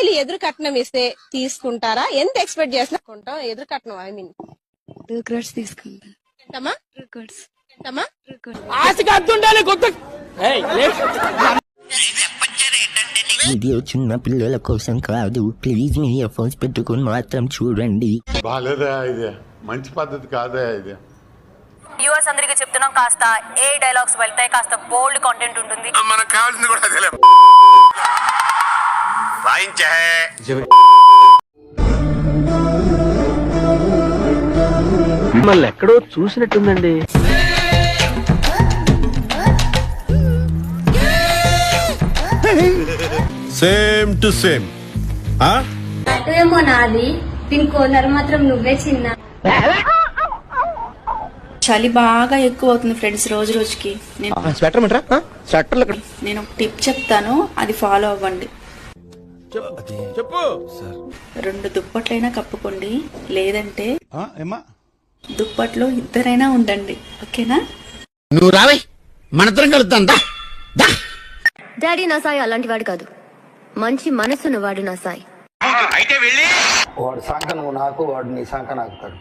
మళ్ళీ ఎదురు కట్నం ఇస్తే తీసుకుంటారా? ఎంత ఎక్స్పెక్ట్ చేస్తున్నాం? ఎదురు కట్నం ఐ మీన్ 2 crores తీసుకుంటా. ఎంతమ్మా? 2 crores. ఎంతమ్మా? ఆశకి అద్దుండాలి కొత్త వీడియో చిన్న పిల్లల కోసం కాదు, ప్లీజ్ మీ ఇయర్ ఫోన్స్ పెట్టుకుని మాత్రం చూడండి. బాలేదా ఇది? మంచి పద్ధతి కాదా ఇది? వ్యూవర్స్ అందరికీ చెప్తున్నాం, కాస్త ఏ డైలాగ్స్ వెళ్తాయి, కాస్త బోల్డ్ కంటెంట్ ఉంటుంది. మనకు కావాల్సింది కూడా అదే. వాయించే మిమ్మల్ని ఎక్కడో చూసినట్టుందండి. Same to same. అటువేమో నాది, దీని కోనర్ మాత్రం నువ్వే చిన్న. చలి బాగా ఎక్కువ అవుతుంది ఫ్రెండ్స్ రోజు రోజుకి. నేను ఒక టిప్ చెప్తాను, అది ఫాలో అవ్వండి. చెప్పు. 2 దుప్పట్లైనా కప్పుకోండి, లేదంటే దుప్పట్లో 2 ఉండండి. ఓకేనా? నువ్వు రావే, మనిద్దరం కలుద్దాం. డాడీ నా సాయి అలాంటి వాడు కాదు, మంచి మనసున్న వాడు నా సాయి. అయితే వెళ్ళి వాడు సంఖ నువ్వు నాకు, వాడు నీ సంఖ నాకుతాడు.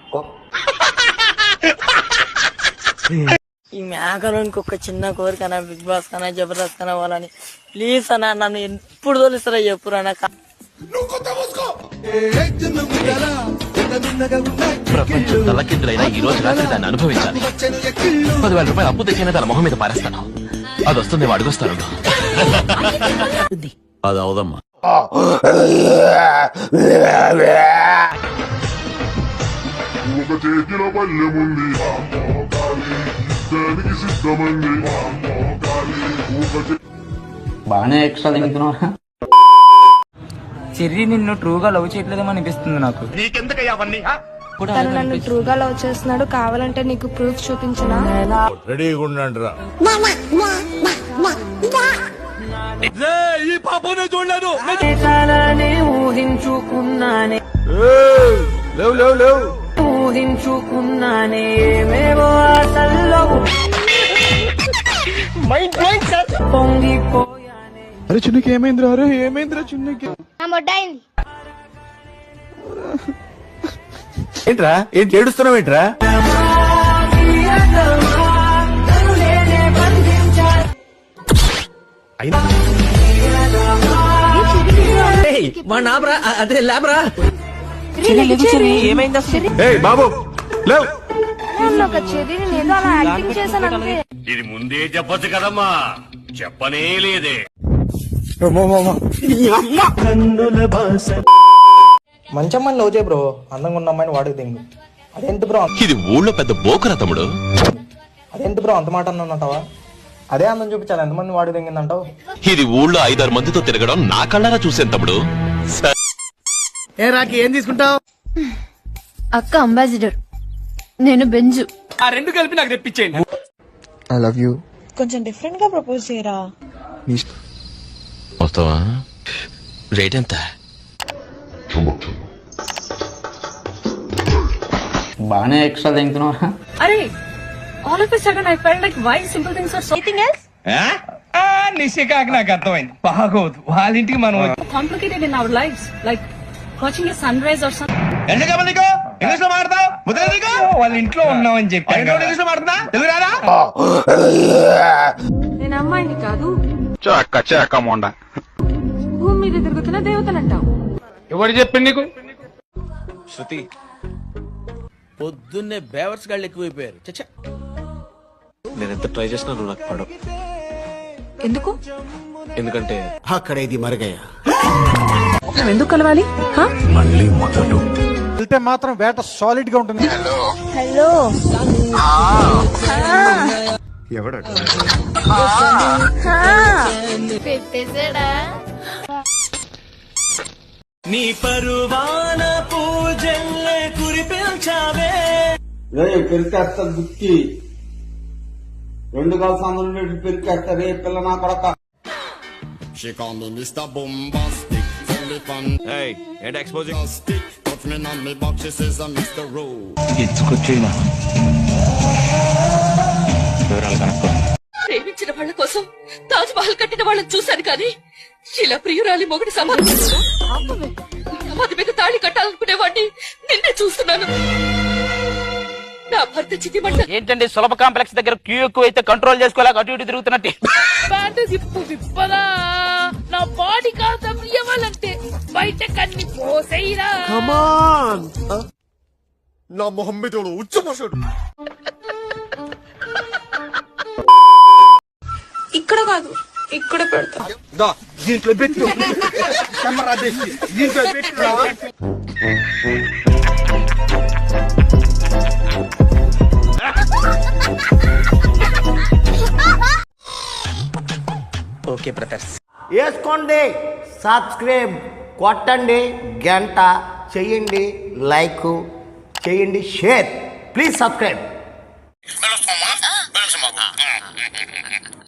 ఈ మేకలో ఇంకొక చిన్న కోరిక, బిగ్ బాస్ కన్నా జబర్దస్త్ కన్నా వాళ్ళని ప్లీజ్ అన్న, నన్ను ఎప్పుడు తోలిస్తారా చెప్పురా. ప్రపంచం తలకిందులైనా ఈ రోజు రాత్రి దాన్ని అనుభవించాలి. 10,000 రూపాయలు అప్పు తెచ్చినా తన మొహం మీద పారేస్తాను. అది వస్తుంది, అడుగుస్తాను. అది అవదమ్మా. చేతిలో పల్లెముంది, దానికి సిద్ధమంది. బాగానే ఎక్స్ట్రా తింటున్నావా? చెర్రీ నిన్ను ట్రూగా లవ్ చేయట్లేదేమో అనిపిస్తుంది నాకు. నీకెందుకయ్యా అవన్నీ? తను నన్ను ట్రూగా లవ్ చేస్తున్నాడు, కావాలంటే నీకు ప్రూఫ్ చూపించనా? రెడీగా ఉండండి రా. ఈ పాపనే చూడలేదు. ఊహించుకున్నానే లేవు లేవు లేవు. ఊహించుకున్నానే ఏమేవో ఆశల్లో పొంగిపోయానే. అరే చిన్నకి ఏమైందిరా? అరే ఏమైందిరా చిన్నకి? ఏంట్రా, ఏంటి ఏడుస్తున్నావు ఏంట్రా? అదే లేబరా. ఏమైంది అసలు? బాబు లేవు. ఇది ముందే చెప్పొచ్చు కదమ్మా, చెప్పనే లేదే. మంచి అమ్మాయిని లవ్ చేయ బ్రో, అందంగా ఉన్న అమ్మాయిని వాడికి దింగు. అదేంటి బ్రో, ఇది ఊళ్ళో పెద్ద బోకరా తమ్ముడు. అదేంటి బ్రో అంత మాట అన్నట్టావా? అదే అందం చూపించాలి, ఎంతమంది వాడికి దింగిందంటావు? ఇది ఊళ్ళో 5-6 మందితో తిరగడం నా కళ్ళారా చూసాను తమ్ముడు. ఏ రాకి ఏం తీసుకుంటావు? అక్క అంబాసిడర్, నేను బెంజు. ఆ 2 కలిపి నాకు తెప్పించేయండి. I love you. కొంచెం డిఫరెంట్ గా ప్రపోజ్ చేయరా? వస్తావా? రేట్ ఎంత? బాగానే ఎక్స్ట్రా తింటున్నావా? అరే all of a sudden I felt like why simple things are so anything else. నిశ్చికాకి నాకు అర్థమైంది, బాగోదు. వాళ్ళ ఇంటికి మనం complicated in our lives like watching a sunrise or some. English లో మాట్లాడతావు? వాళ్ళ ఇంట్లో ఉన్నామని చెప్పాను. ఇంగ్లీష్ లో మాట్లాడుతున్నా, తెలుగు రాదా? నేను అమ్మాయిని కాదు, మొండ భూమి మీద తిరుగుతున్న దేవతనంటావు. ఎవరు చెప్పింది నీకు? శృతి, పొద్దున్నే బేవర్స్ గాళ్ళు ఎక్కువైపోయారు. చచ్చా, నేను ఎంత ట్రై చేసినా నువ్వు నాకు పడవు. ఎందుకు? ఎందుకంటే అక్కడ ఇది మరుగయ్యా. మనం ఎందుకు కలవాలి? మళ్ళీ మొదలు వెళ్తే మాత్రం వేట సాలిడ్ గా ఉంటుంది. హలో, ఎవడ పెట్టేసాడా? నీ పరువాన పూజల్లే కురిపించావే. పెరికేస్తా దుక్కి 2 కాలు సందులు పెరికేస్తా రే పిల్ల నా కొడక. She call me Mr. Bombastic, fully fun. Hey, ఏంటి exposing? Touch me on me box, she says I'm Mr. Rowe. ఎత్తుకొచ్చేనా వివరాలు కనుక్కో. ప్రేమించిన వాళ్ళ కోసం తాజ్ మహల్ కట్టిన వాళ్ళని చూశాను కానీ ఇలా ప్రియురాలి మొగుడి సమాధి మీద తాళి కట్టాలనుకునేవాడిని నిన్నే చూస్తున్నాను. నా భర్త చితిమంట ఏంటండి సులభ కాంప్లెక్స్ దగ్గర క్యూ ఎక్కువ అయితే కంట్రోల్ చేసుకోలేక అటు ఇటు తిరుగుతున్నట్టు. జిప్పు విప్పదా నా బాడీ కాస్త ప్రియవాలంటే బయట కన్ని పోసైరా. నా మొహం మీద ఉచ్చపోసాడు. ఇక్కడ కాదు ఇక్కడ పెడతా. దీంట్లో పెట్టు కెమెరా తెచ్చి దీంట్లో పెట్టు. ఓకే బ్రదర్స్, వేసుకోండి, సబ్స్క్రైబ్ కొట్టండి, గంట చెయ్యండి, లైక్ చేయండి, షేర్. Please subscribe.